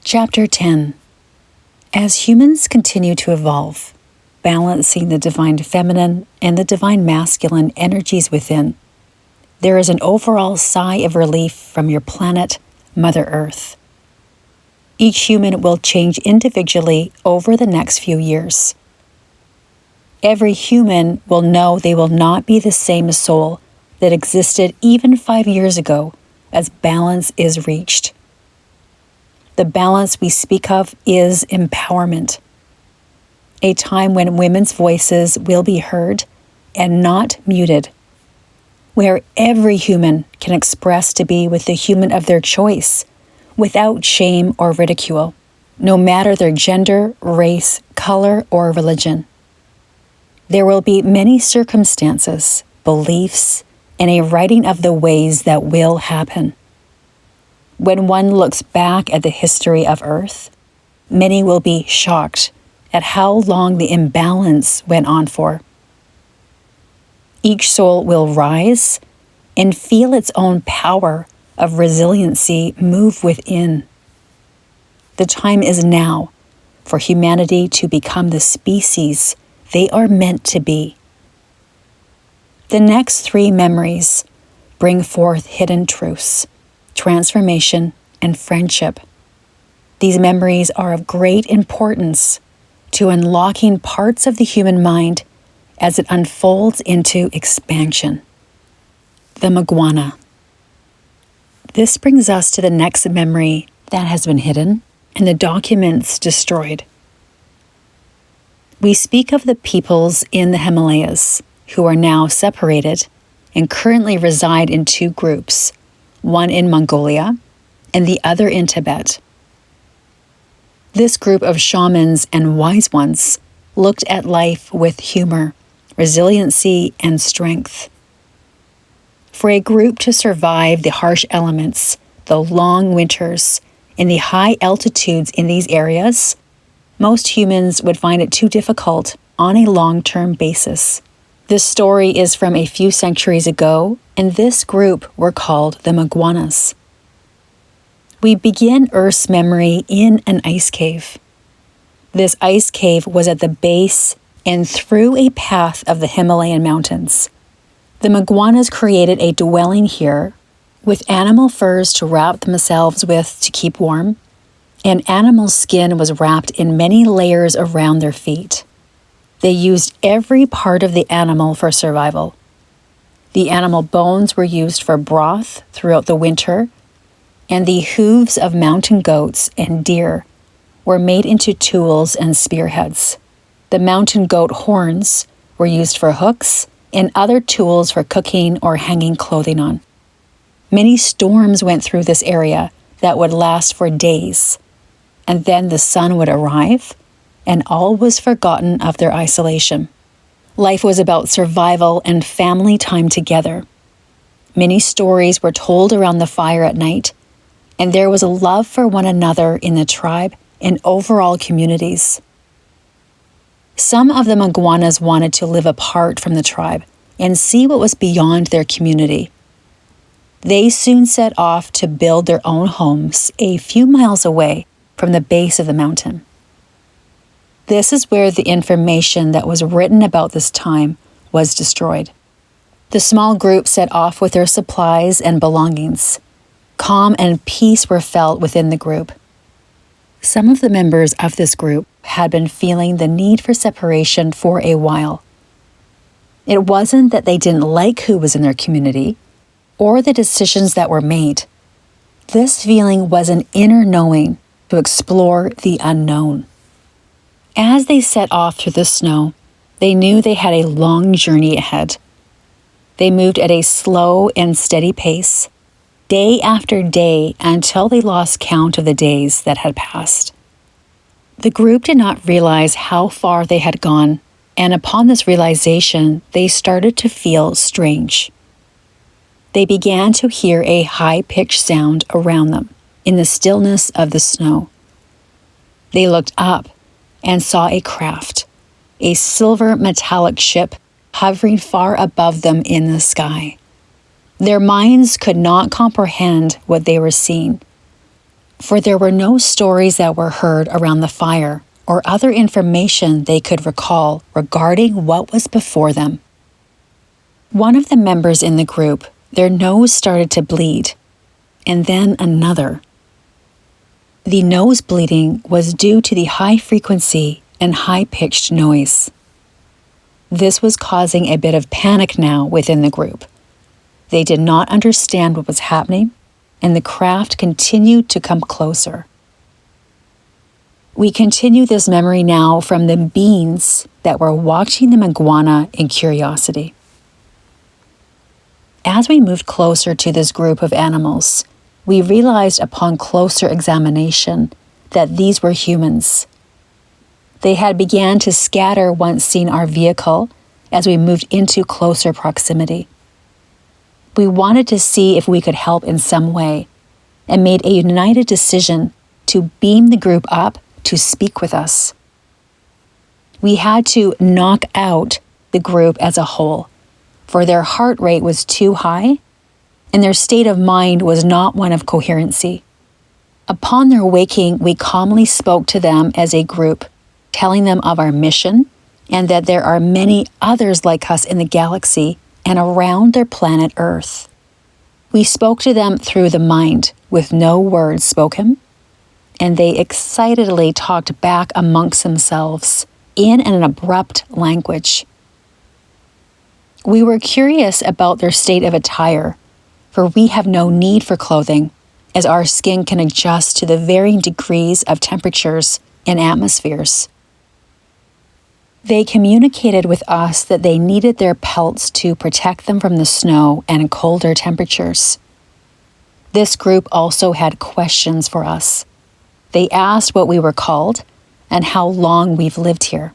Chapter 10. As humans continue to evolve, balancing the divine feminine and the divine masculine energies within, there is an overall sigh of relief from your planet, Mother Earth. Each human will change individually over the next few years. Every human will know they will not be the same soul that existed even 5 years ago as balance is reached. The balance we speak of is empowerment, a time when women's voices will be heard and not muted, where every human can express to be with the human of their choice without shame or ridicule, no matter their gender, race, color, or religion. There will be many circumstances, beliefs, and a writing of the ways that will happen. When one looks back at the history of Earth, many will be shocked at how long the imbalance went on for. Each soul will rise and feel its own power of resiliency move within. The time is now for humanity to become the species they are meant to be. The next 3 memories bring forth hidden truths, transformation, and friendship. These memories are of great importance to unlocking parts of the human mind as it unfolds into expansion. The Maguana. This brings us to the next memory that has been hidden and the documents destroyed. We speak of the peoples in the Himalayas who are now separated and currently reside in 2 groups, one in Mongolia and the other in Tibet. This group of shamans and wise ones looked at life with humor, resiliency, and strength. For a group to survive the harsh elements, the long winters, and the high altitudes in these areas, most humans would find it too difficult on a long-term basis. This story is from a few centuries ago, and this group were called the Maguanas. We begin Earth's memory in an ice cave. This ice cave was at the base and through a path of the Himalayan mountains. The Maguanas created a dwelling here with animal furs to wrap themselves with to keep warm, and animal skin was wrapped in many layers around their feet. They used every part of the animal for survival. The animal bones were used for broth throughout the winter, and the hooves of mountain goats and deer were made into tools and spearheads. The mountain goat horns were used for hooks and other tools for cooking or hanging clothing on. Many storms went through this area that would last for days, and then the sun would arrive, and all was forgotten of their isolation. Life was about survival and family time together. Many stories were told around the fire at night, and there was a love for one another in the tribe and overall communities. Some of the Maguanas wanted to live apart from the tribe and see what was beyond their community. They soon set off to build their own homes a few miles away from the base of the mountain. This is where the information that was written about this time was destroyed. The small group set off with their supplies and belongings. Calm and peace were felt within the group. Some of the members of this group had been feeling the need for separation for a while. It wasn't that they didn't like who was in their community or the decisions that were made. This feeling was an inner knowing to explore the unknown. As they set off through the snow, they knew they had a long journey ahead. They moved at a slow and steady pace, day after day, until they lost count of the days that had passed. The group did not realize how far they had gone, and upon this realization, they started to feel strange. They began to hear a high-pitched sound around them in the stillness of the snow. They looked up and saw a craft, a silver metallic ship hovering far above them in the sky. Their minds could not comprehend what they were seeing. for there were no stories that were heard around the fire or other information they could recall regarding what was before them. One of the members in the group, their nose started to bleed, and then another. The nose bleeding was due to the high frequency and high-pitched noise. This was causing a bit of panic now within the group. They did not understand what was happening, and the craft continued to come closer. We continue this memory now from the beings that were watching the Maguana in curiosity. As we moved closer to this group of animals, we realized upon closer examination that these were humans. They had began to scatter once seen our vehicle as we moved into closer proximity. We wanted to see if we could help in some way and made a united decision to beam the group up to speak with us. We had to knock out the group as a whole, for their heart rate was too high and their state of mind was not one of coherency. Upon their waking, we calmly spoke to them as a group, telling them of our mission and that there are many others like us in the galaxy and around their planet Earth. We spoke to them through the mind with no words spoken, and they excitedly talked back amongst themselves in an abrupt language. We were curious about their state of attire, for we have no need for clothing, as our skin can adjust to the varying degrees of temperatures and atmospheres. They communicated with us that they needed their pelts to protect them from the snow and colder temperatures. This group also had questions for us. They asked what we were called and how long we've lived here.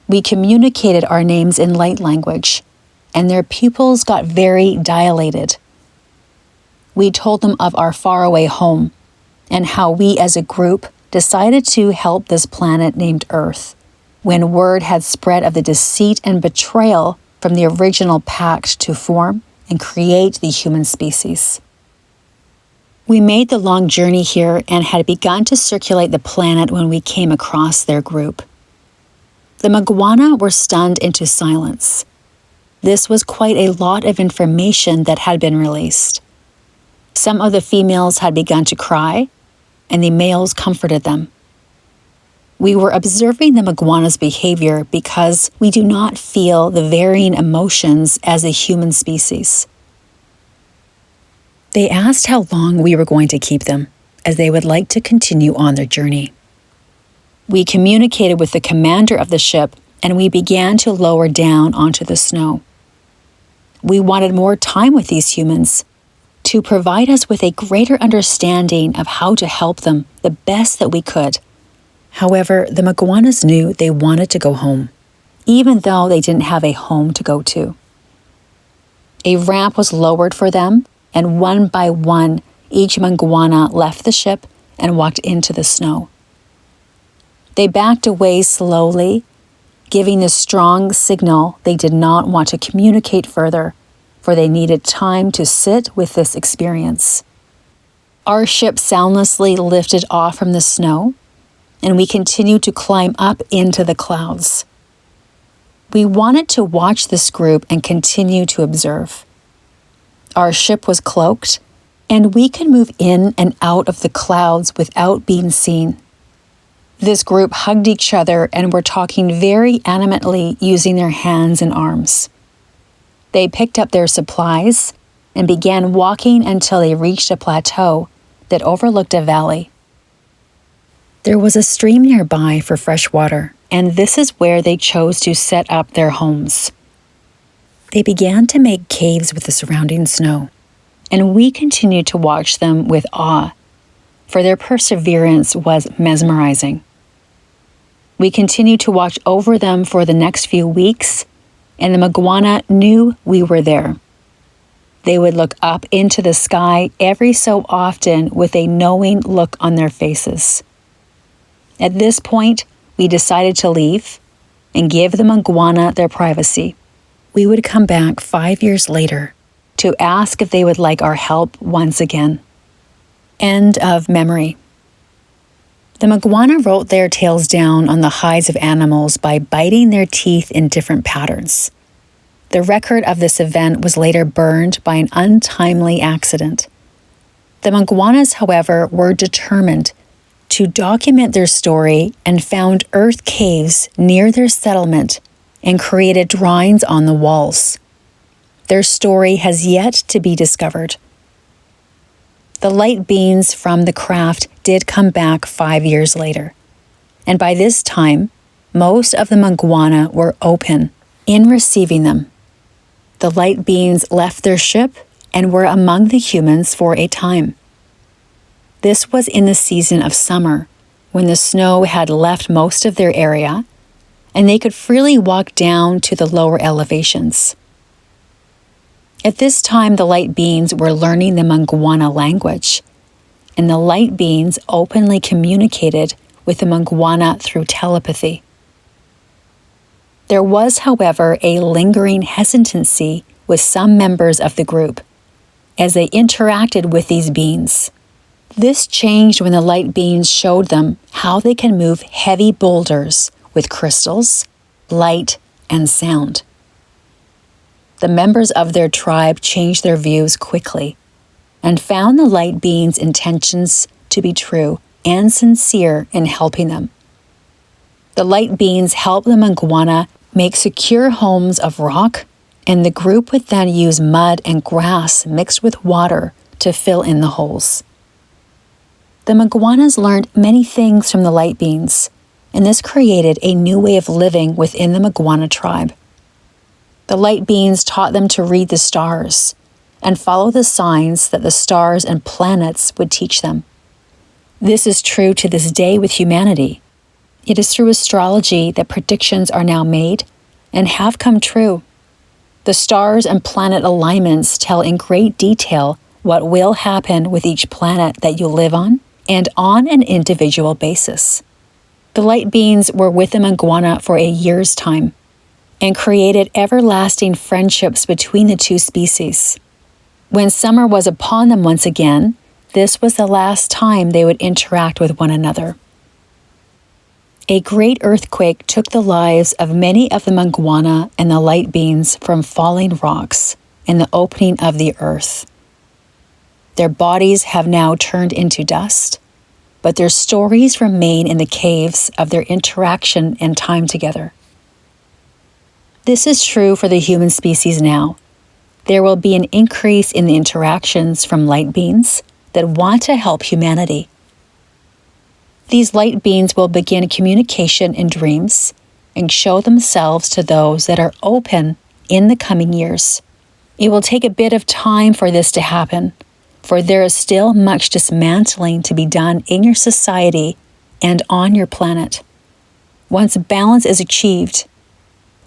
We communicated our names in light language, and their pupils got very dilated. We told them of our faraway home and how we as a group decided to help this planet named Earth when word had spread of the deceit and betrayal from the original pact to form and create the human species. We made the long journey here and had begun to circulate the planet when we came across their group. The Maguana were stunned into silence. This was quite a lot of information that had been released. Some of the females had begun to cry, and the males comforted them. We were observing the Maguana's behavior because we do not feel the varying emotions as a human species. They asked how long we were going to keep them, as they would like to continue on their journey. We communicated with the commander of the ship, and we began to lower down onto the snow. We wanted more time with these humans to provide us with a greater understanding of how to help them the best that we could. However, the Maguanas knew they wanted to go home, even though they didn't have a home to go to. A ramp was lowered for them, and one by one, each Maguana left the ship and walked into the snow. They backed away slowly, giving the strong signal they did not want to communicate further, for they needed time to sit with this experience. Our ship soundlessly lifted off from the snow, and we continued to climb up into the clouds. We wanted to watch this group and continue to observe. Our ship was cloaked, and we could move in and out of the clouds without being seen. This group hugged each other and were talking very animately using their hands and arms. They picked up their supplies and began walking until they reached a plateau that overlooked a valley. There was a stream nearby for fresh water, and this is where they chose to set up their homes. They began to make caves with the surrounding snow, and we continued to watch them with awe, for their perseverance was mesmerizing. We continued to watch over them for the next few weeks, and the Maguana knew we were there. They would look up into the sky every so often with a knowing look on their faces. At this point, we decided to leave and give the Maguana their privacy. We would come back 5 years later to ask if they would like our help once again. End of memory. The Maguana wrote their tales down on the hides of animals by biting their teeth in different patterns. The record of this event was later burned by an untimely accident. The Maguanas, however, were determined to document their story and found earth caves near their settlement and created drawings on the walls. Their story has yet to be discovered. The light beings from the craft did come back 5 years later, and by this time, most of the Maguana were open in receiving them. The light beings left their ship and were among the humans for a time. This was in the season of summer, when the snow had left most of their area, and they could freely walk down to the lower elevations. At this time, the light beings were learning the Maguana language, and the light beings openly communicated with the Maguana through telepathy. There was, however, a lingering hesitancy with some members of the group as they interacted with these beings. This changed when the light beings showed them how they can move heavy boulders with crystals, light, and sound. The members of their tribe changed their views quickly and found the light beings' intentions to be true and sincere in helping them. The light beings helped the Maguana make secure homes of rock, and the group would then use mud and grass mixed with water to fill in the holes. The Maguanas learned many things from the light beings, and this created a new way of living within the Maguana tribe. The light beings taught them to read the stars and follow the signs that the stars and planets would teach them. This is true to this day with humanity. It is through astrology that predictions are now made and have come true. The stars and planet alignments tell in great detail what will happen with each planet that you live on and on an individual basis. The light beings were with the Maguana for a year's time and created everlasting friendships between the two species. When summer was upon them once again, this was the last time they would interact with one another. A great earthquake took the lives of many of the Maguana and the light beings from falling rocks and the opening of the earth. Their bodies have now turned into dust, but their stories remain in the caves of their interaction and time together. This is true for the human species now. There will be an increase in the interactions from light beings that want to help humanity. These light beings will begin communication in dreams and show themselves to those that are open in the coming years. It will take a bit of time for this to happen, for there is still much dismantling to be done in your society and on your planet. Once balance is achieved,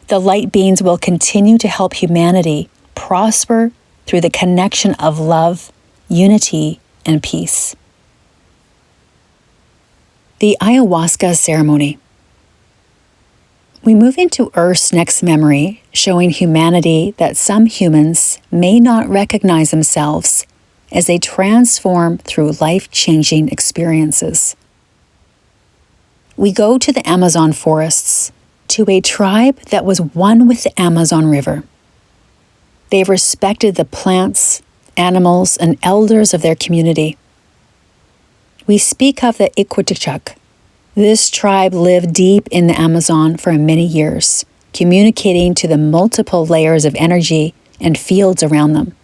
the light beings will continue to help humanity prosper through the connection of love, unity, and peace. The Ayahuasca Ceremony. We move into Earth's next memory, showing humanity that some humans may not recognize themselves as they transform through life-changing experiences. We go to the Amazon forests, to a tribe that was one with the Amazon River. They respected the plants, animals, and elders of their community. We speak of the Iquichuk. This tribe lived deep in the Amazon for many years, communicating to the multiple layers of energy and fields around them.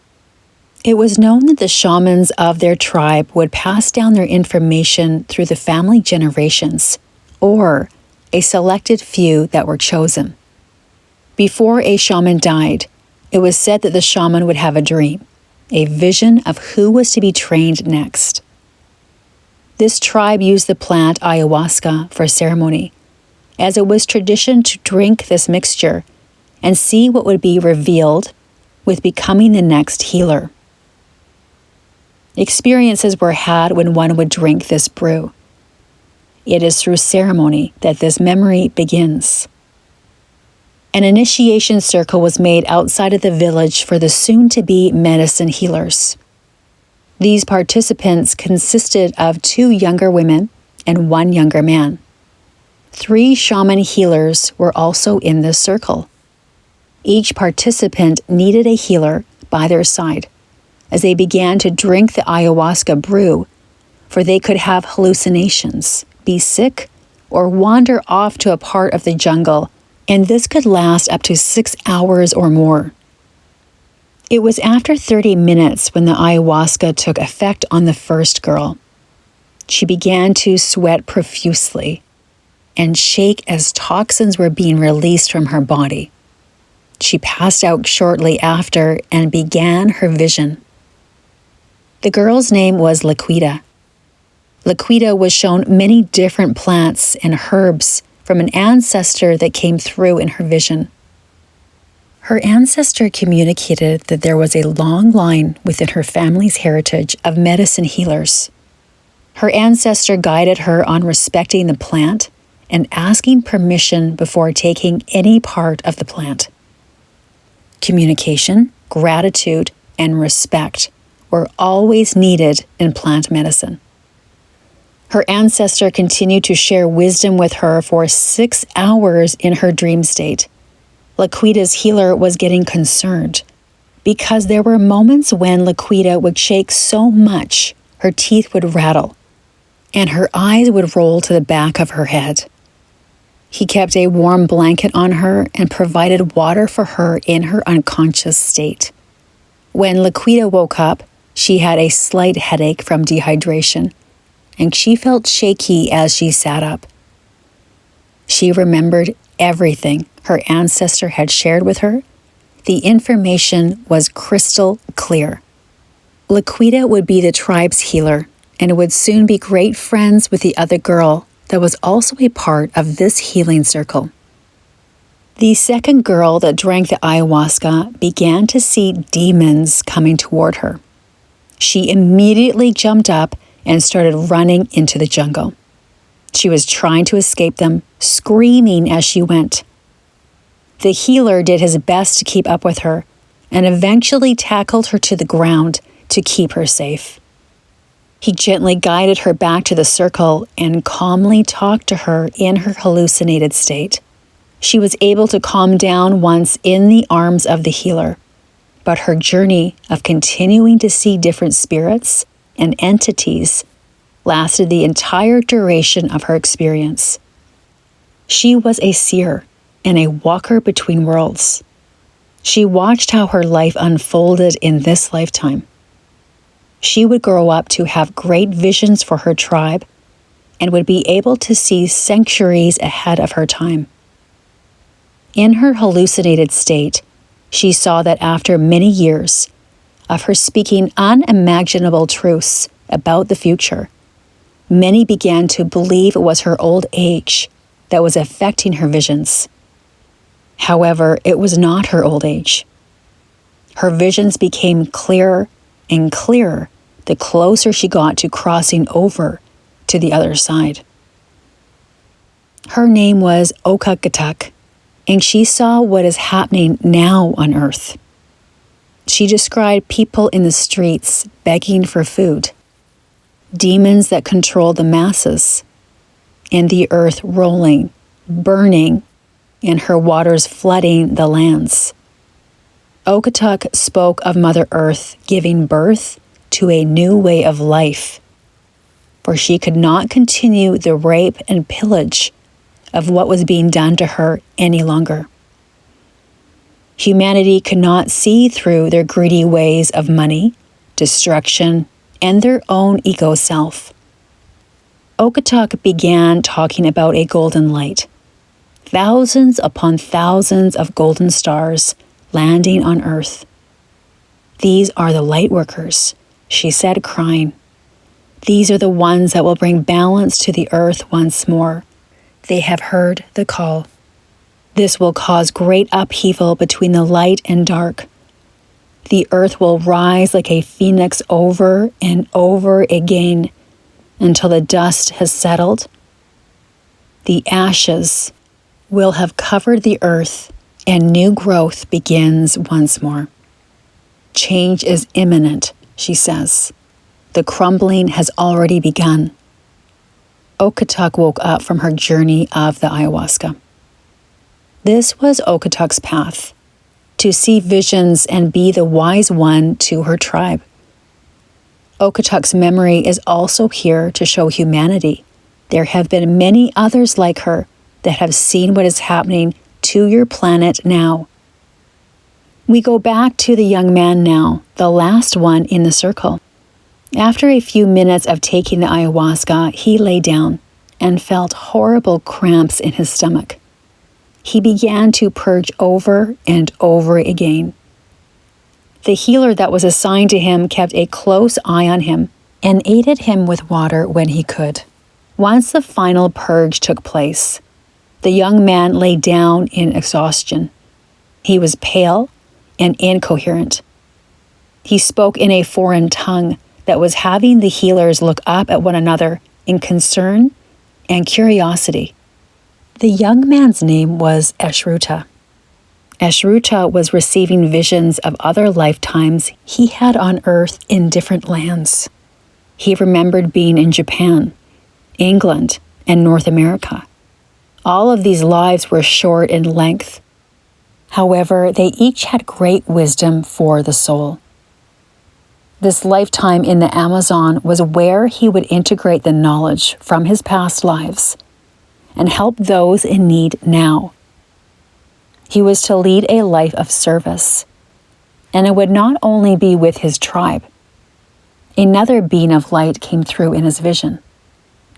It was known that the shamans of their tribe would pass down their information through the family generations, or a selected few that were chosen. Before a shaman died, it was said that the shaman would have a dream, a vision of who was to be trained next. This tribe used the plant ayahuasca for ceremony, as it was tradition to drink this mixture and see what would be revealed with becoming the next healer. Experiences were had when one would drink this brew. It is through ceremony that this memory begins. An initiation circle was made outside of the village for the soon-to-be medicine healers. These participants consisted of 2 younger women and 1 younger man. 3 shaman healers were also in this circle. Each participant needed a healer by their side as they began to drink the ayahuasca brew, for they could have hallucinations, be sick, or wander off to a part of the jungle, and this could last up to 6 hours or more. It was after 30 minutes when the ayahuasca took effect on the first girl. She began to sweat profusely and shake as toxins were being released from her body. She passed out shortly after and began her vision. The girl's name was Liquida. Liquida was shown many different plants and herbs from an ancestor that came through in her vision. Her ancestor communicated that there was a long line within her family's heritage of medicine healers. Her ancestor guided her on respecting the plant and asking permission before taking any part of the plant. Communication, gratitude, and respect were always needed in plant medicine. Her ancestor continued to share wisdom with her for 6 hours in her dream state. Liquida's healer was getting concerned because there were moments when Liquida would shake so much her teeth would rattle and her eyes would roll to the back of her head. He kept a warm blanket on her and provided water for her in her unconscious state. When Liquida woke up, she had a slight headache from dehydration, and she felt shaky as she sat up. She remembered everything her ancestor had shared with her. The information was crystal clear. Liquida would be the tribe's healer and would soon be great friends with the other girl that was also a part of this healing circle. The second girl that drank the ayahuasca began to see demons coming toward her. She immediately jumped up and started running into the jungle. She was trying to escape them, screaming as she went. The healer did his best to keep up with her and eventually tackled her to the ground to keep her safe. He gently guided her back to the circle and calmly talked to her in her hallucinated state. She was able to calm down once in the arms of the healer, but her journey of continuing to see different spirits and entities lasted the entire duration of her experience. She was a seer and a walker between worlds. She watched how her life unfolded in this lifetime. She would grow up to have great visions for her tribe and would be able to see centuries ahead of her time. In her hallucinated state, she saw that after many years of her speaking unimaginable truths about the future, many began to believe it was her old age that was affecting her visions. However, it was not her old age. Her visions became clearer and clearer the closer she got to crossing over to the other side. Her name was Okagatak, and she saw what is happening now on Earth. She described people in the streets begging for food, demons that control the masses, and the earth rolling, burning, and her waters flooding the lands. Okatuk spoke of Mother Earth giving birth to a new way of life, for she could not continue the rape and pillage of what was being done to her any longer. Humanity could not see through their greedy ways of money, destruction, and their own ego self. Okatuk began talking about a golden light, thousands upon thousands of golden stars landing on Earth. "These are the light workers," she said, crying. "These are the ones that will bring balance to the earth once more. They have heard the call. This will cause great upheaval between the light and dark. The earth will rise like a phoenix over and over again until the dust has settled. The ashes will have covered the earth and new growth begins once more. Change is imminent," she says. the crumbling has already begun. Okotok woke up from her journey of the ayahuasca. This was Okotok's path, to see visions and be the wise one to her tribe. Okotok's memory is also here to show humanity. There have been many others like her that have seen what is happening to your planet now. We go back to the young man now, the last one in the circle. After a few minutes of taking the ayahuasca, he lay down and felt horrible cramps in his stomach. He began to purge over and over again. The healer that was assigned to him kept a close eye on him and aided him with water when he could. Once the final purge took place, the young man lay down in exhaustion. He was pale and incoherent. He spoke in a foreign tongue that was having the healers look up at one another in concern and curiosity. The young man's name was Eshruta. Eshruta was receiving visions of other lifetimes he had on Earth in different lands. He remembered being in Japan, England, and North America. All of these lives were short in length. However, they each had great wisdom for the soul. This lifetime in the Amazon was where he would integrate the knowledge from his past lives and help those in need now. He was to lead a life of service, and it would not only be with his tribe. Another being of light came through in his vision,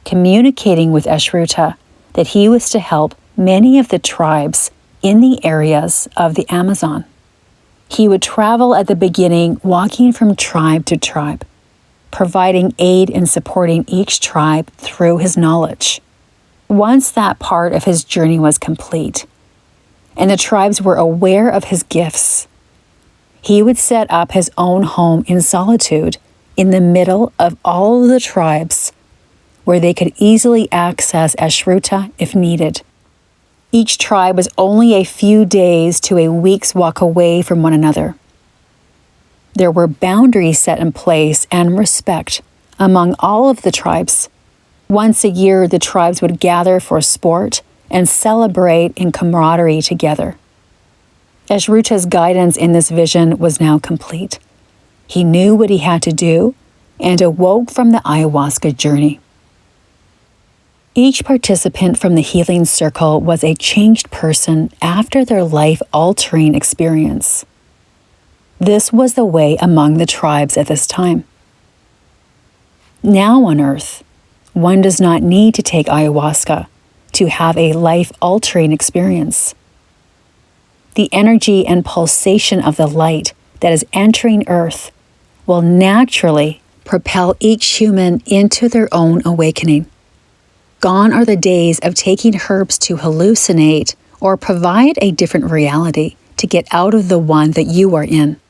communicating with Eshruta that he was to help many of the tribes in the areas of the Amazon. He would travel at the beginning, walking from tribe to tribe, providing aid and supporting each tribe through his knowledge. Once that part of his journey was complete, and the tribes were aware of his gifts, he would set up his own home in solitude in the middle of all of the tribes, where they could easily access Eshruta if needed. Each tribe was only a few days to a week's walk away from one another. There were boundaries set in place and respect among all of the tribes. Once a year, the tribes would gather for sport and celebrate in camaraderie together. Eshruta's guidance in this vision was now complete. He knew what he had to do and awoke from the ayahuasca journey. Each participant from the healing circle was a changed person after their life-altering experience. This was the way among the tribes at this time. Now on Earth, one does not need to take ayahuasca to have a life-altering experience. The energy and pulsation of the light that is entering Earth will naturally propel each human into their own awakening. Gone are the days of taking herbs to hallucinate or provide a different reality to get out of the one that you are in.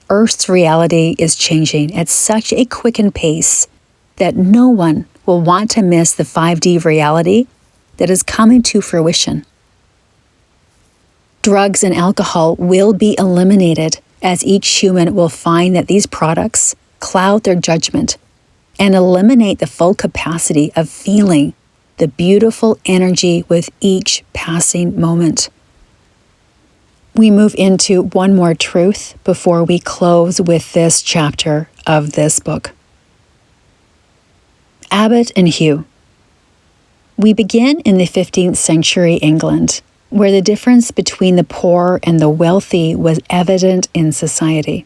Earth's reality is changing at such a quickened pace that no one will want to miss the 5D reality that is coming to fruition. Drugs and alcohol will be eliminated as each human will find that these products cloud their judgment and eliminate the full capacity of feeling the beautiful energy with each passing moment. We move into one more truth before we close with this chapter of this book. Abbott and Hugh. We begin in the 15th century England, where the difference between the poor and the wealthy was evident in society.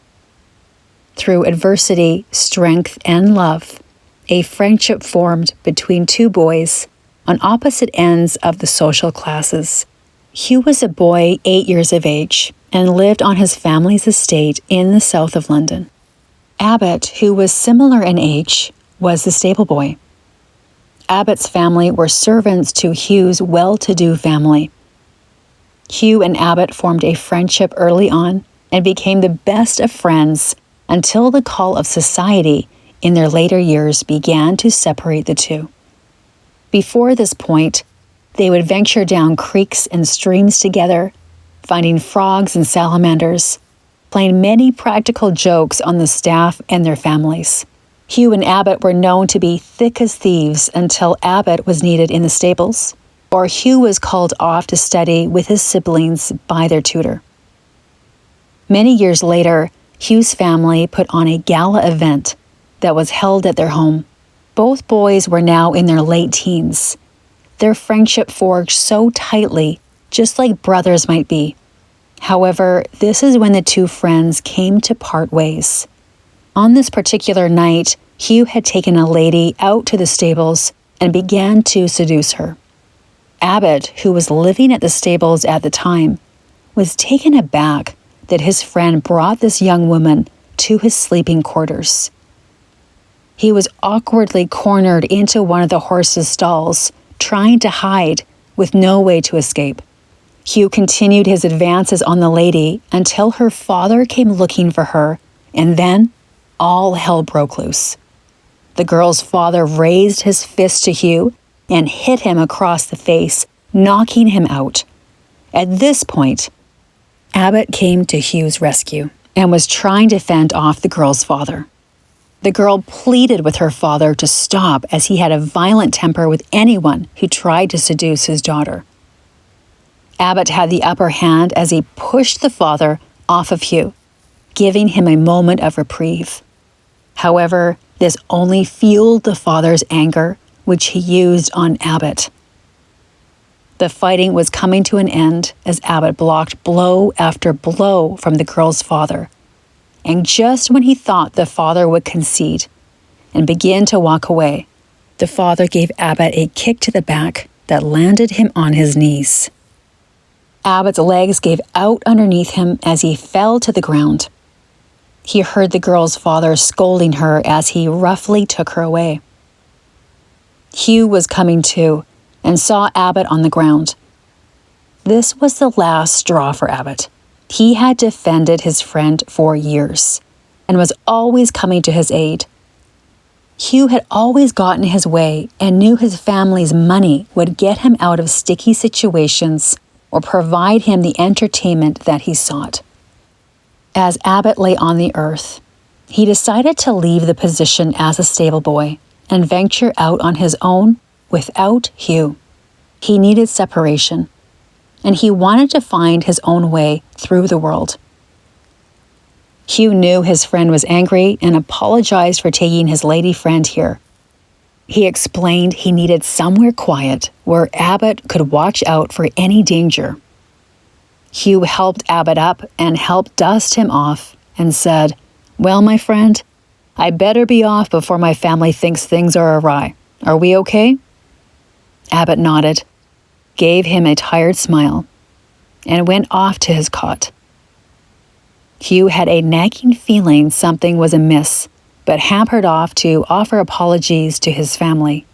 Through adversity, strength, and love, a friendship formed between two boys on opposite ends of the social classes. Hugh was a boy 8 years of age and lived on his family's estate in the south of London. Abbott, who was similar in age, was the stable boy. Abbott's family were servants to Hugh's well-to-do family. Hugh and Abbott formed a friendship early on and became the best of friends until the call of society in their later years began to separate the two. Before this point, they would venture down creeks and streams together, finding frogs and salamanders, playing many practical jokes on the staff and their families. Hugh and Abbott were known to be thick as thieves until Abbott was needed in the stables, or Hugh was called off to study with his siblings by their tutor. Many years later, Hugh's family put on a gala event that was held at their home. Both boys were now in their late teens. Their friendship forged so tightly, just like brothers might be. However, this is when the two friends came to part ways. On this particular night, Hugh had taken a lady out to the stables and began to seduce her. Abbott, who was living at the stables at the time, was taken aback that his friend brought this young woman to his sleeping quarters. He was awkwardly cornered into one of the horses' stalls, trying to hide with no way to escape. Hugh continued his advances on the lady until her father came looking for her, and then all hell broke loose. The girl's father raised his fist to Hugh and hit him across the face, knocking him out. At this point, Abbott came to Hugh's rescue and was trying to fend off the girl's father. The girl pleaded with her father to stop as he had a violent temper with anyone who tried to seduce his daughter. Abbott had the upper hand as he pushed the father off of Hugh, giving him a moment of reprieve. However, this only fueled the father's anger, which he used on Abbott. The fighting was coming to an end as Abbott blocked blow after blow from the girl's father. And just when he thought the father would concede and begin to walk away, the father gave Abbott a kick to the back that landed him on his knees. Abbott's legs gave out underneath him as he fell to the ground. He heard the girl's father scolding her as he roughly took her away. Hugh was coming to and saw Abbott on the ground. This was the last straw for Abbott. He had defended his friend for years and was always coming to his aid. Hugh had always gotten his way and knew his family's money would get him out of sticky situations or provide him the entertainment that he sought. As Abbott lay on the earth, he decided to leave the position as a stable boy and venture out on his own without Hugh. He needed separation, and he wanted to find his own way through the world. Hugh knew his friend was angry and apologized for taking his lady friend here. He explained he needed somewhere quiet where Abbott could watch out for any danger. Hugh helped Abbott up and helped dust him off and said, "Well, my friend, I better be off before my family thinks things are awry. Are we okay?" Abbott nodded, gave him a tired smile, and went off to his cot. Hugh had a nagging feeling something was amiss, but hampered off to offer apologies to his family.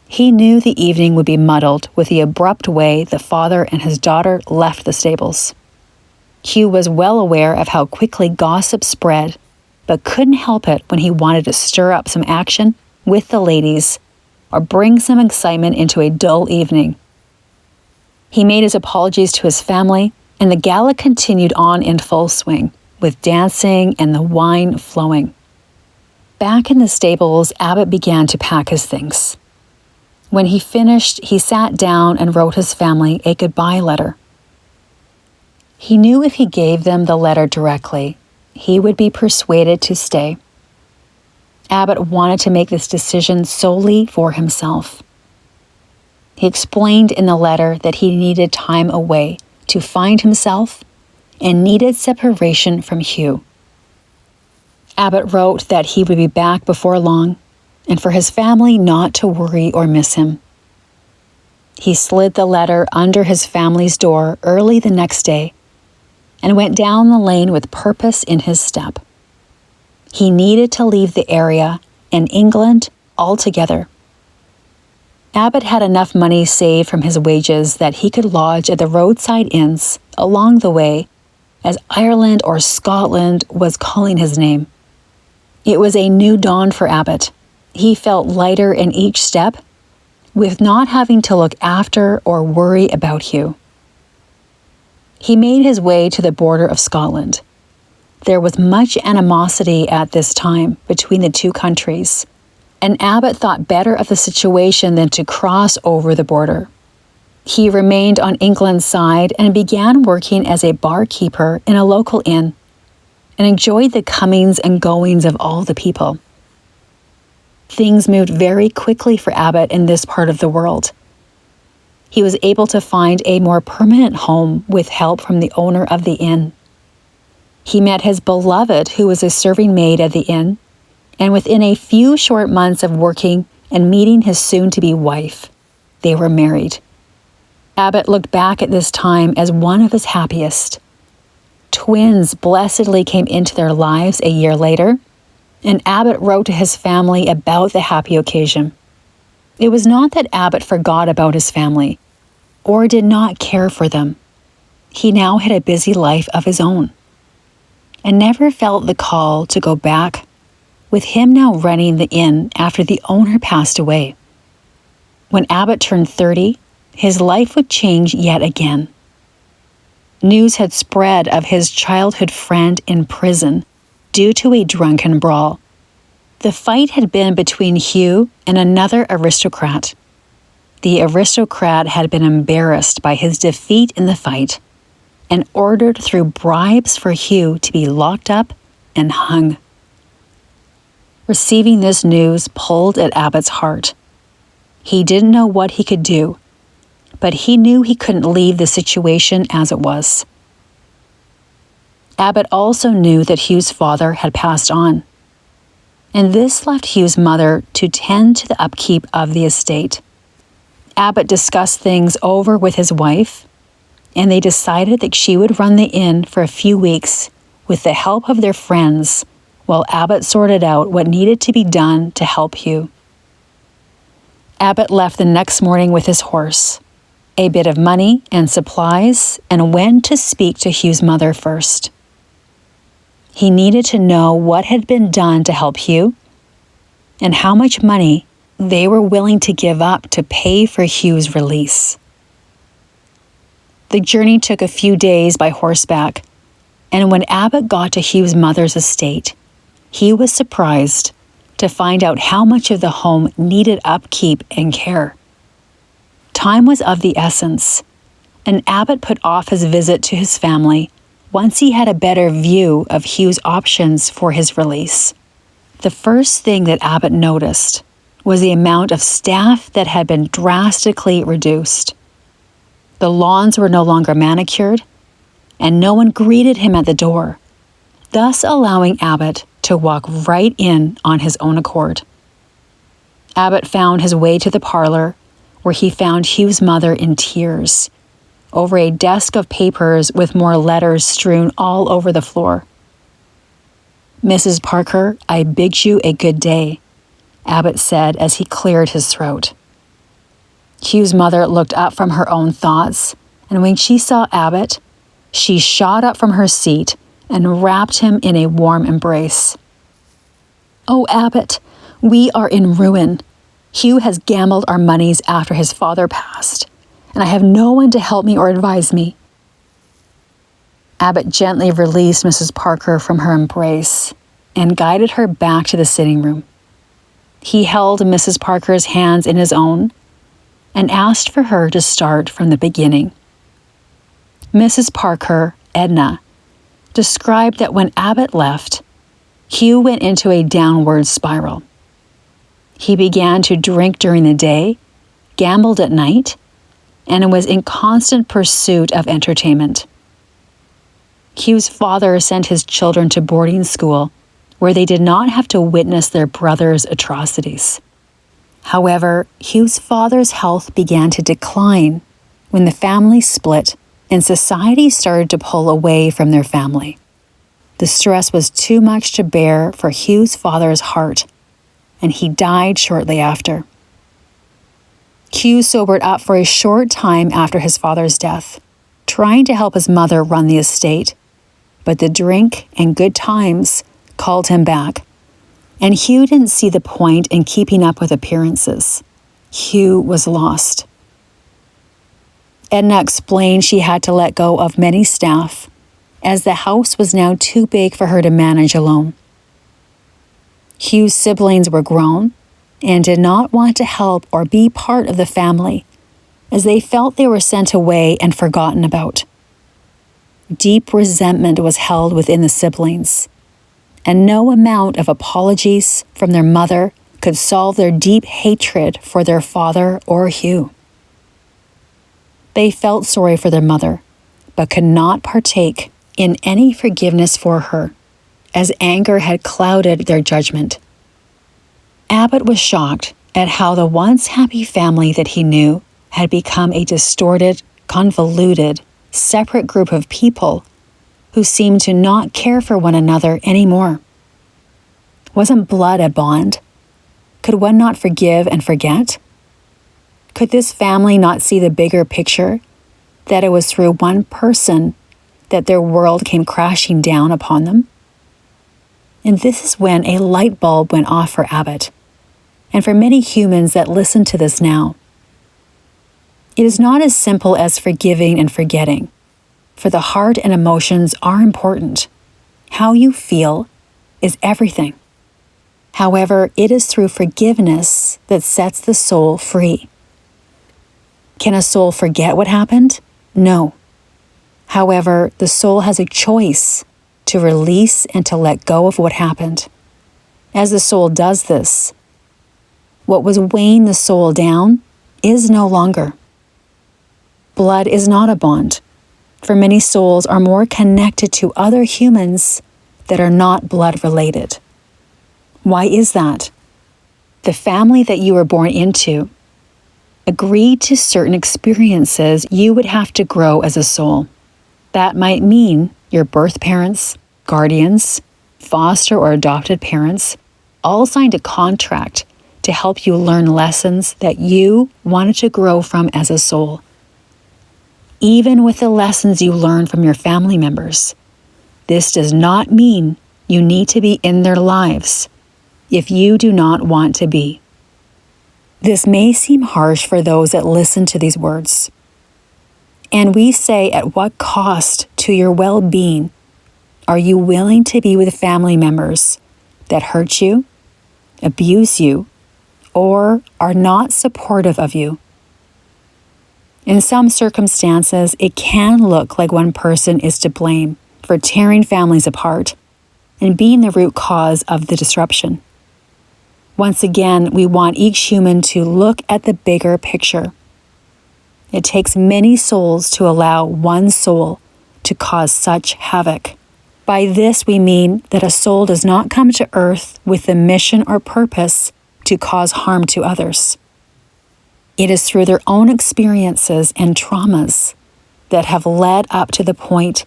He knew the evening would be muddled with the abrupt way the father and his daughter left the stables. Hugh was well aware of how quickly gossip spread, but couldn't help it when he wanted to stir up some action with the ladies or bring some excitement into a dull evening. He made his apologies to his family, and the gala continued on in full swing, with dancing and the wine flowing. Back in the stables, Abbott began to pack his things. When he finished, he sat down and wrote his family a goodbye letter. He knew if he gave them the letter directly, he would be persuaded to stay. Abbott wanted to make this decision solely for himself. He explained in the letter that he needed time away to find himself and needed separation from Hugh. Abbott wrote that he would be back before long and for his family not to worry or miss him. He slid the letter under his family's door early the next day and went down the lane with purpose in his step. He needed to leave the area and England altogether. Abbott had enough money saved from his wages that he could lodge at the roadside inns along the way, as Ireland or Scotland was calling his name. It was a new dawn for Abbott. He felt lighter in each step, with not having to look after or worry about Hugh. He made his way to the border of Scotland. There was much animosity at this time between the two countries, and Abbott thought better of the situation than to cross over the border. He remained on England's side and began working as a barkeeper in a local inn, and enjoyed the comings and goings of all the people. Things moved very quickly for Abbott in this part of the world. He was able to find a more permanent home with help from the owner of the inn. He met his beloved, who was a serving maid at the inn, and within a few short months of working and meeting his soon-to-be wife, they were married. Abbott looked back at this time as one of his happiest. Twins blessedly came into their lives a year later, and Abbott wrote to his family about the happy occasion. It was not that Abbott forgot about his family, or did not care for them. He now had a busy life of his own, and never felt the call to go back, with him now running the inn after the owner passed away. When Abbott turned 30, his life would change yet again. News had spread of his childhood friend in prison due to a drunken brawl. The fight had been between Hugh and another aristocrat. The aristocrat had been embarrassed by his defeat in the fight and ordered through bribes for Hugh to be locked up and hung. Receiving this news pulled at Abbott's heart. He didn't know what he could do, but he knew he couldn't leave the situation as it was. Abbott also knew that Hugh's father had passed on, and this left Hugh's mother to tend to the upkeep of the estate. Abbott discussed things over with his wife, and they decided that she would run the inn for a few weeks with the help of their friends while Abbott sorted out what needed to be done to help Hugh. Abbott left the next morning with his horse, a bit of money and supplies, and went to speak to Hugh's mother first. He needed to know what had been done to help Hugh and how much money they were willing to give up to pay for Hugh's release. The journey took a few days by horseback, and when Abbott got to Hugh's mother's estate, he was surprised to find out how much of the home needed upkeep and care. Time was of the essence, and Abbott put off his visit to his family once he had a better view of Hugh's options for his release. The first thing that Abbott noticed was the amount of staff that had been drastically reduced. The lawns were no longer manicured, and no one greeted him at the door, thus allowing Abbott to walk right in on his own accord. Abbott found his way to the parlor, where he found Hugh's mother in tears, over a desk of papers with more letters strewn all over the floor. "Mrs. Parker, I bid you a good day," Abbott said as he cleared his throat. Hugh's mother looked up from her own thoughts, and when she saw Abbott, she shot up from her seat and wrapped him in a warm embrace. "Oh, Abbott, we are in ruin. Hugh has gambled our monies after his father passed, and I have no one to help me or advise me." Abbott gently released Mrs. Parker from her embrace and guided her back to the sitting room. He held Mrs. Parker's hands in his own and asked for her to start from the beginning. Mrs. Parker, Edna, described that when Abbott left, Hugh went into a downward spiral. He began to drink during the day, gambled at night, and was in constant pursuit of entertainment. Hugh's father sent his children to boarding school, where they did not have to witness their brother's atrocities. However, Hugh's father's health began to decline when the family split and society started to pull away from their family. The stress was too much to bear for Hugh's father's heart, and he died shortly after. Hugh sobered up for a short time after his father's death, trying to help his mother run the estate, but the drink and good times called him back, and Hugh didn't see the point in keeping up with appearances. Hugh was lost. Edna explained she had to let go of many staff as the house was now too big for her to manage alone. Hugh's siblings were grown and did not want to help or be part of the family, as they felt they were sent away and forgotten about. Deep resentment was held within the siblings, and no amount of apologies from their mother could solve their deep hatred for their father or Hugh. They felt sorry for their mother, but could not partake in any forgiveness for her, as anger had clouded their judgment. Abbott was shocked at how the once happy family that he knew had become a distorted, convoluted, separate group of people who seemed to not care for one another anymore. Wasn't blood a bond? Could one not forgive and forget? Could this family not see the bigger picture, that it was through one person that their world came crashing down upon them? And this is when a light bulb went off for Abbott, and for many humans that listen to this now. It is not as simple as forgiving and forgetting, for the heart and emotions are important. How you feel is everything. However, it is through forgiveness that sets the soul free. Can a soul forget what happened? No. However, the soul has a choice to release and to let go of what happened. As the soul does this, what was weighing the soul down is no longer. Blood is not a bond, for many souls are more connected to other humans that are not blood related. Why is that? The family that you were born into agreed to certain experiences you would have to grow as a soul. That might mean your birth parents, guardians, foster or adopted parents all signed a contract to help you learn lessons that you wanted to grow from as a soul. Even with the lessons you learn from your family members, this does not mean you need to be in their lives if you do not want to be. This may seem harsh for those that listen to these words. And we say, at what cost to your well-being are you willing to be with family members that hurt you, abuse you, or are not supportive of you? In some circumstances, it can look like one person is to blame for tearing families apart and being the root cause of the disruption. Once again, we want each human to look at the bigger picture. It takes many souls to allow one soul to cause such havoc. By this, we mean that a soul does not come to earth with the mission or purpose to cause harm to others. It is through their own experiences and traumas that have led up to the point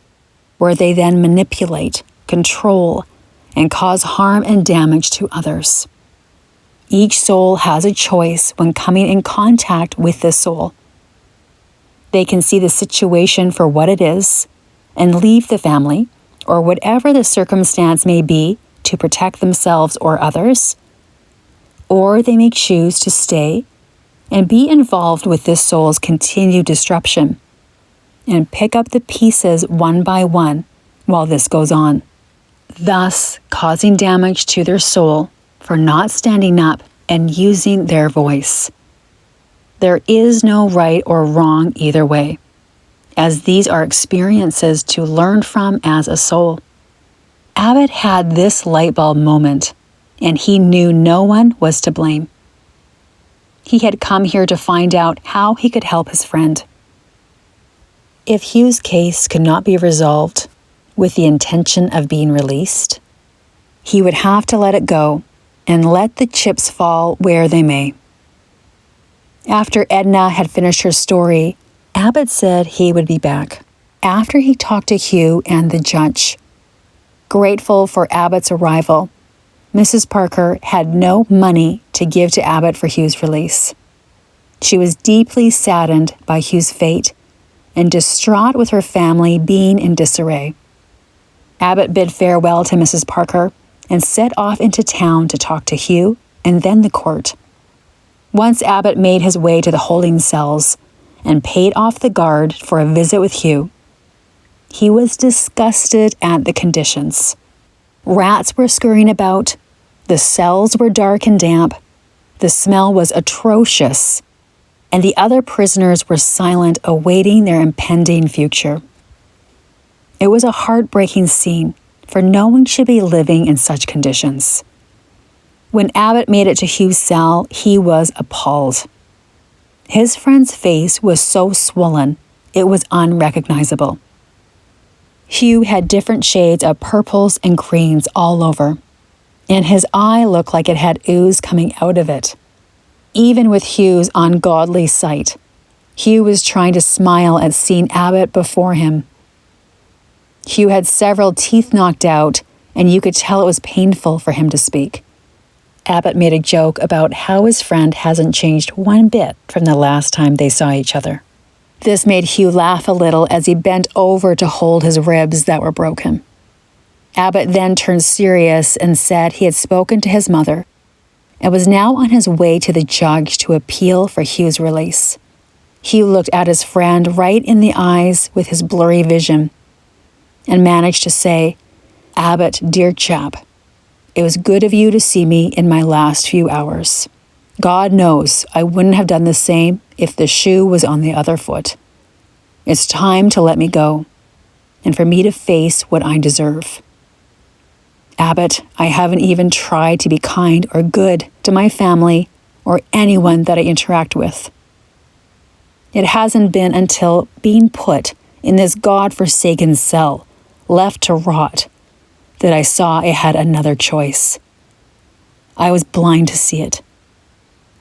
where they then manipulate, control, and cause harm and damage to others. Each soul has a choice when coming in contact with this soul. They can see the situation for what it is and leave the family, or whatever the circumstance may be, to protect themselves or others, or they may choose to stay and be involved with this soul's continued disruption and pick up the pieces one by one while this goes on, thus causing damage to their soul for not standing up and using their voice. There is no right or wrong either way, as these are experiences to learn from as a soul. Abbott had this light bulb moment, and he knew no one was to blame. He had come here to find out how he could help his friend. If Hugh's case could not be resolved with the intention of being released, he would have to let it go and let the chips fall where they may. After Edna had finished her story, Abbott said he would be back after he talked to Hugh and the judge. Grateful for Abbott's arrival, Mrs. Parker had no money to give to Abbott for Hugh's release. She was deeply saddened by Hugh's fate and distraught with her family being in disarray. Abbott bid farewell to Mrs. Parker and set off into town to talk to Hugh and then the court. Once Abbott made his way to the holding cells and paid off the guard for a visit with Hugh, He was disgusted at the conditions. Rats were scurrying about. The cells were dark and damp. The smell was atrocious. And the other prisoners were silent, awaiting their impending future. It was a heartbreaking scene, for no one should be living in such conditions. When Abbott made it to Hugh's cell, he was appalled. His friend's face was so swollen, it was unrecognizable. Hugh had different shades of purples and greens all over, and his eye looked like it had ooze coming out of it. Even with Hugh's ungodly sight, Hugh was trying to smile at seeing Abbott before him. Hugh had several teeth knocked out, and you could tell it was painful for him to speak. Abbott made a joke about how his friend hasn't changed one bit from the last time they saw each other. This made Hugh laugh a little as he bent over to hold his ribs that were broken. Abbott then turned serious and said he had spoken to his mother and was now on his way to the judge to appeal for Hugh's release. Hugh looked at his friend right in the eyes with his blurry vision and managed to say, "Abbott, dear chap, it was good of you to see me in my last few hours. God knows I wouldn't have done the same if the shoe was on the other foot. It's time to let me go, and for me to face what I deserve. Abbott, I haven't even tried to be kind or good to my family or anyone that I interact with. It hasn't been until being put in this God-forsaken cell, left to rot, that I saw I had another choice. I was blind to see it.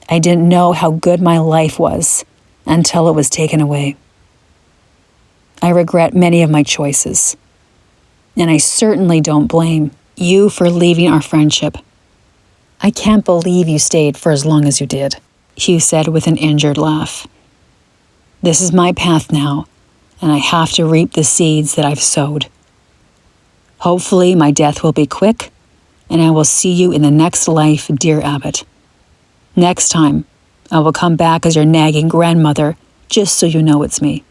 I didn't know how good my life was until it was taken away. I regret many of my choices, and I certainly don't blame you for leaving our friendship. I can't believe you stayed for as long as you did," Hugh said with an injured laugh. "This is my path now, and I have to reap the seeds that I've sowed. Hopefully my death will be quick, and I will see you in the next life, dear Abbott. Next time, I will come back as your nagging grandmother, just so you know it's me,"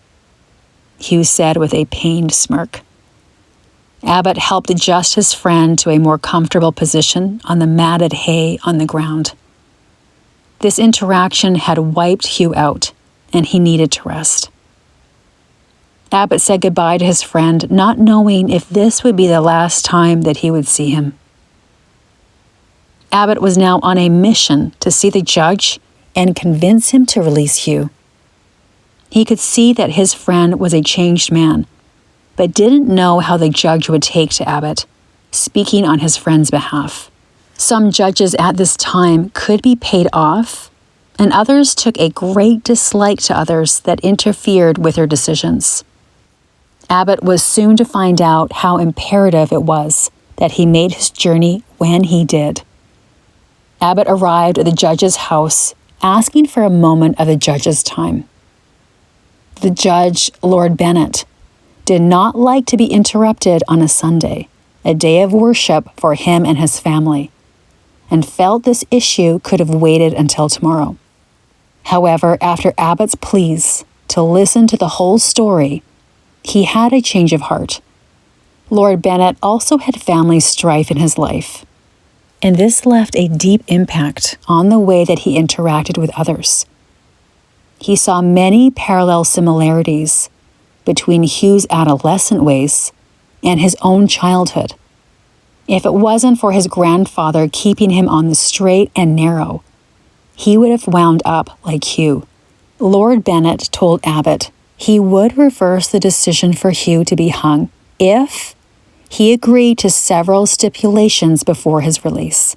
Hugh said with a pained smirk. Abbott helped adjust his friend to a more comfortable position on the matted hay on the ground. This interaction had wiped Hugh out, and he needed to rest. Abbott said goodbye to his friend, not knowing if this would be the last time that he would see him. Abbott was now on a mission to see the judge and convince him to release Hugh. He could see that his friend was a changed man, but didn't know how the judge would take to Abbott, speaking on his friend's behalf. Some judges at this time could be paid off, and others took a great dislike to others that interfered with their decisions. Abbott was soon to find out how imperative it was that he made his journey when he did. Abbott arrived at the judge's house, asking for a moment of the judge's time. The judge, Lord Bennett, did not like to be interrupted on a Sunday, a day of worship for him and his family, and felt this issue could have waited until tomorrow. However, after Abbott's pleas to listen to the whole story, he had a change of heart. Lord Bennett also had family strife in his life, and this left a deep impact on the way that he interacted with others. He saw many parallel similarities between Hugh's adolescent ways and his own childhood. If it wasn't for his grandfather keeping him on the straight and narrow, he would have wound up like Hugh. Lord Bennett told Abbott he would reverse the decision for Hugh to be hung if he agreed to several stipulations before his release.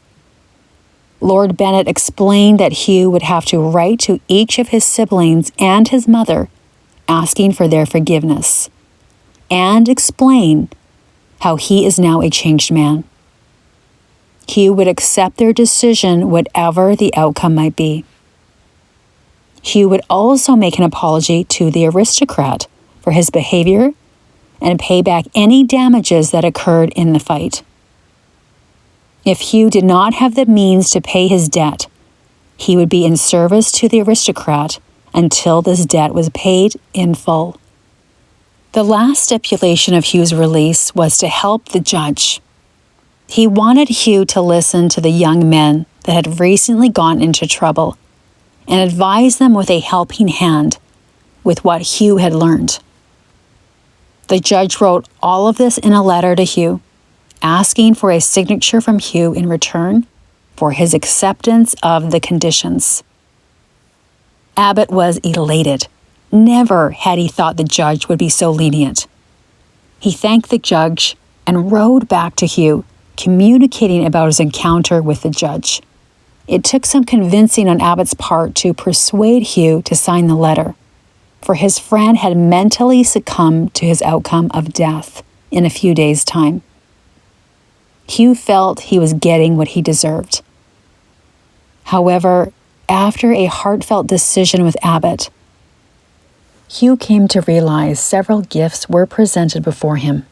Lord Bennett explained that Hugh would have to write to each of his siblings and his mother, asking for their forgiveness, and explain how he is now a changed man. Hugh would accept their decision, whatever the outcome might be. Hugh would also make an apology to the aristocrat for his behavior and pay back any damages that occurred in the fight. If Hugh did not have the means to pay his debt, he would be in service to the aristocrat until this debt was paid in full. The last stipulation of Hugh's release was to help the judge. He wanted Hugh to listen to the young men that had recently gotten into trouble and advise them with a helping hand with what Hugh had learned. The judge wrote all of this in a letter to Hugh, asking for a signature from Hugh in return for his acceptance of the conditions. Abbott was elated. Never had he thought the judge would be so lenient. He thanked the judge and rode back to Hugh, communicating about his encounter with the judge. It took some convincing on Abbott's part to persuade Hugh to sign the letter, for his friend had mentally succumbed to his outcome of death in a few days' time. Hugh felt he was getting what he deserved. However, after a heartfelt decision with Abbott, Hugh came to realize several gifts were presented before him.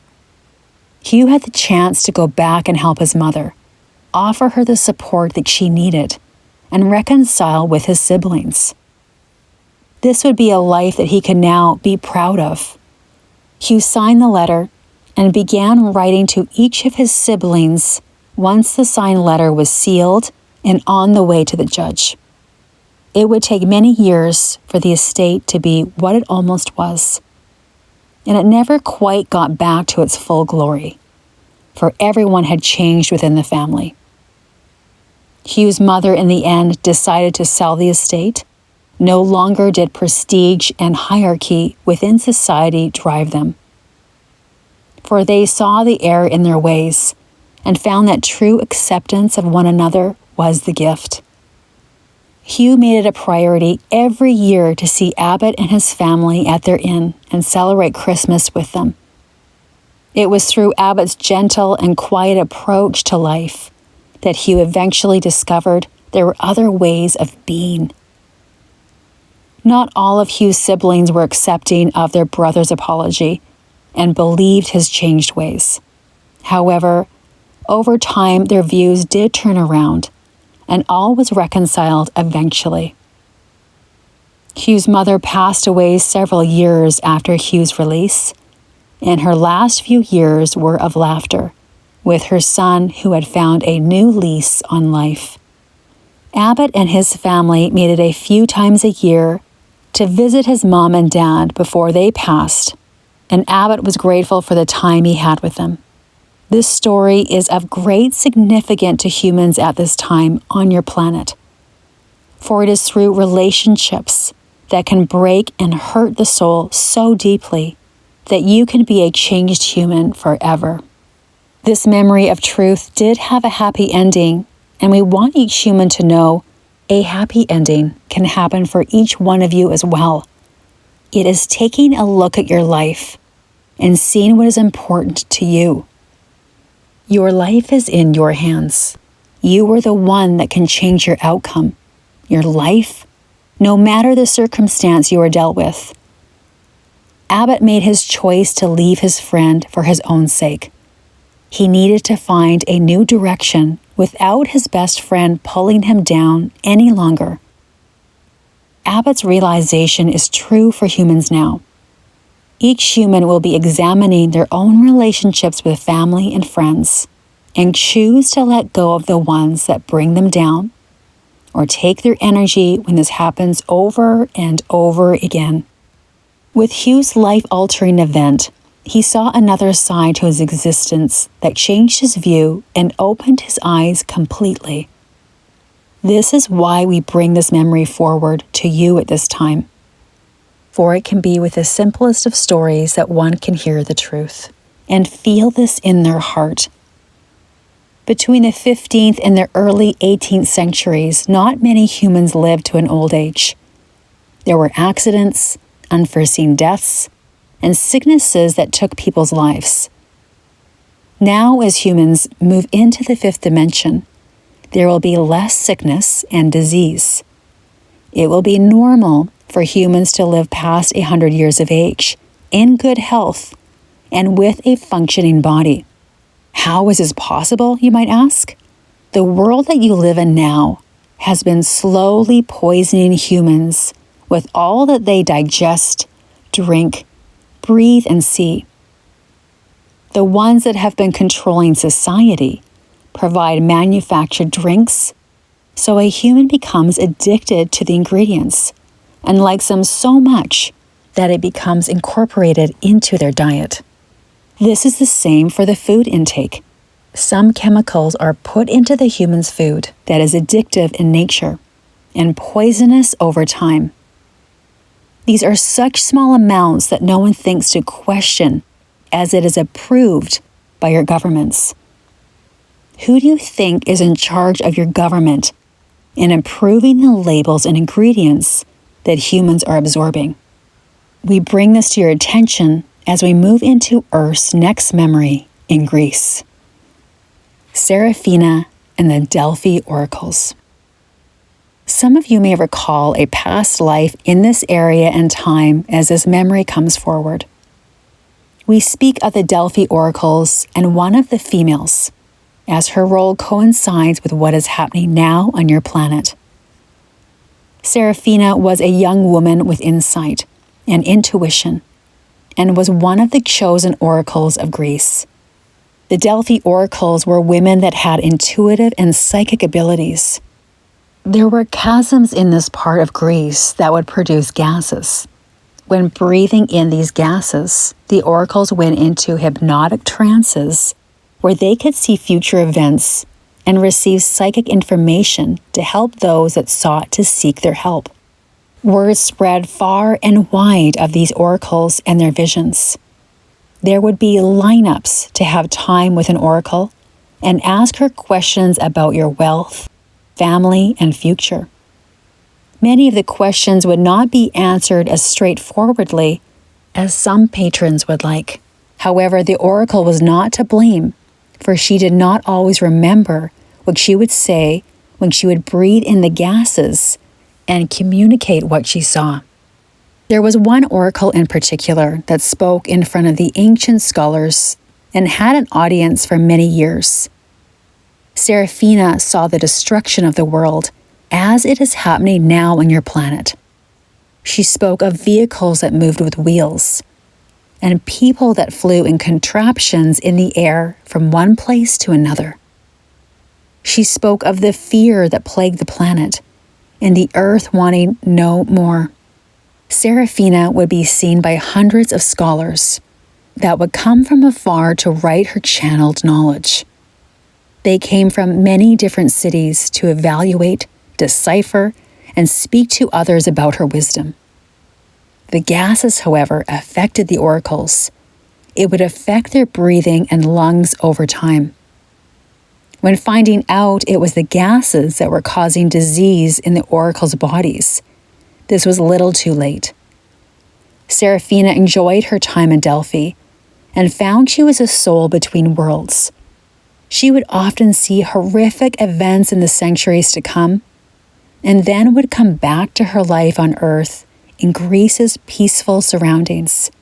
Hugh had the chance to go back and help his mother, offer her the support that she needed, and reconcile with his siblings. This would be a life that he could now be proud of. Hugh signed the letter and began writing to each of his siblings once the signed letter was sealed and on the way to the judge. It would take many years for the estate to be what it almost was, and it never quite got back to its full glory, for everyone had changed within the family. Hugh's mother, in the end, decided to sell the estate. No longer did prestige and hierarchy within society drive them, for they saw the error in their ways and found that true acceptance of one another was the gift. Hugh made it a priority every year to see Abbott and his family at their inn and celebrate Christmas with them. It was through Abbott's gentle and quiet approach to life that Hugh eventually discovered there were other ways of being. Not all of Hugh's siblings were accepting of their brother's apology and believed his changed ways. However, over time their views did turn around, and all was reconciled eventually. Hugh's mother passed away several years after Hugh's release, and her last few years were of laughter, with her son who had found a new lease on life. Abbott and his family made it a few times a year to visit his mom and dad before they passed, and Abbott was grateful for the time he had with them. This story is of great significance to humans at this time on your planet, for it is through relationships that can break and hurt the soul so deeply that you can be a changed human forever. This memory of truth did have a happy ending, and we want each human to know a happy ending can happen for each one of you as well. It is taking a look at your life and seeing what is important to you. Your life is in your hands. You are the one that can change your outcome, your life, no matter the circumstance you are dealt with. Abbott made his choice to leave his friend for his own sake. He needed to find a new direction without his best friend pulling him down any longer. Abbott's realization is true for humans now. Each human will be examining their own relationships with family and friends and choose to let go of the ones that bring them down or take their energy when this happens over and over again. With Hugh's life-altering event, he saw another side to his existence that changed his view and opened his eyes completely. This is why we bring this memory forward to you at this time, for it can be with the simplest of stories that one can hear the truth and feel this in their heart. Between the 15th and the early 18th centuries, not many humans lived to an old age. There were accidents, unforeseen deaths, and sicknesses that took people's lives. Now, as humans move into the fifth dimension, there will be less sickness and disease. It will be normal for humans to live past 100 years of age, in good health, and with a functioning body. How is this possible, you might ask? The world that you live in now has been slowly poisoning humans with all that they digest, drink, Breathe and see. The ones that have been controlling society provide manufactured drinks, so a human becomes addicted to the ingredients and likes them so much that it becomes incorporated into their diet. This is the same for the food intake. Some chemicals are put into the human's food that is addictive in nature and poisonous over time. These are such small amounts that no one thinks to question, as it is approved by your governments. Who do you think is in charge of your government in approving the labels and ingredients that humans are absorbing? We bring this to your attention as we move into Earth's next memory in Greece. Seraphina and the Delphi oracles. Some of you may recall a past life in this area and time as this memory comes forward. We speak of the Delphi oracles and one of the females, as her role coincides with what is happening now on your planet. Seraphina was a young woman with insight and intuition, and was one of the chosen oracles of Greece. The Delphi oracles were women that had intuitive and psychic abilities. There were chasms in this part of Greece that would produce gases. When breathing in these gases, the oracles went into hypnotic trances where they could see future events and receive psychic information to help those that sought to seek their help. Word spread far and wide of these oracles and their visions. There would be lineups to have time with an oracle and ask her questions about your wealth, family, and future. Many of the questions would not be answered as straightforwardly as some patrons would like. However, the oracle was not to blame, for she did not always remember what she would say when she would breathe in the gases and communicate what she saw. There was one oracle in particular that spoke in front of the ancient scholars and had an audience for many years. Seraphina saw the destruction of the world as it is happening now on your planet. She spoke of vehicles that moved with wheels and people that flew in contraptions in the air from one place to another. She spoke of the fear that plagued the planet and the earth wanting no more. Seraphina would be seen by hundreds of scholars that would come from afar to write her channeled knowledge. They came from many different cities to evaluate, decipher, and speak to others about her wisdom. The gases, however, affected the oracles. It would affect their breathing and lungs over time. When finding out it was the gases that were causing disease in the oracles' bodies, this was little too late. Seraphina enjoyed her time in Delphi and found she was a soul between worlds. She would often see horrific events in the centuries to come, and then would come back to her life on Earth in Greece's peaceful surroundings.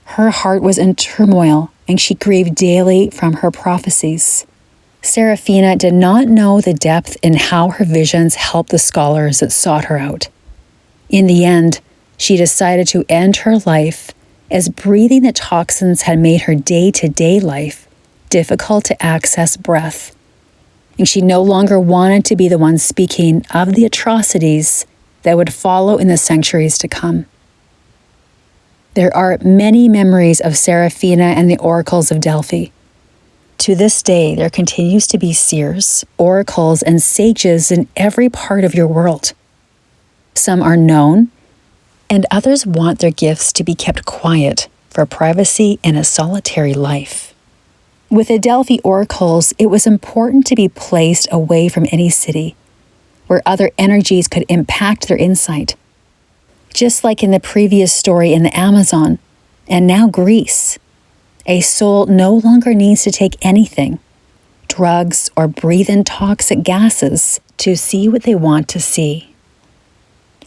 Her heart was in turmoil, and she grieved daily from her prophecies. Seraphina did not know the depth in how her visions helped the scholars that sought her out. In the end, she decided to end her life as breathing the toxins had made her day-to-day life difficult to access breath, and she no longer wanted to be the one speaking of the atrocities that would follow in the centuries to come. There are many memories of Seraphina and the oracles of Delphi. To this day, there continues to be seers, oracles, and sages in every part of your world. Some are known, and others want their gifts to be kept quiet for privacy and a solitary life. With the Delphi oracles, it was important to be placed away from any city, where other energies could impact their insight. Just like in the previous story in the Amazon, and now Greece, a soul no longer needs to take anything, drugs, or breathe in toxic gases to see what they want to see.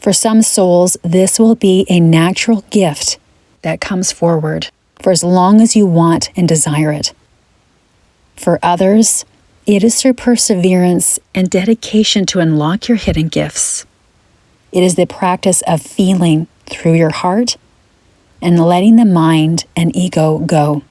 For some souls, this will be a natural gift that comes forward for as long as you want and desire it. For others, it is through perseverance and dedication to unlock your hidden gifts. It is the practice of feeling through your heart, and letting the mind and ego go.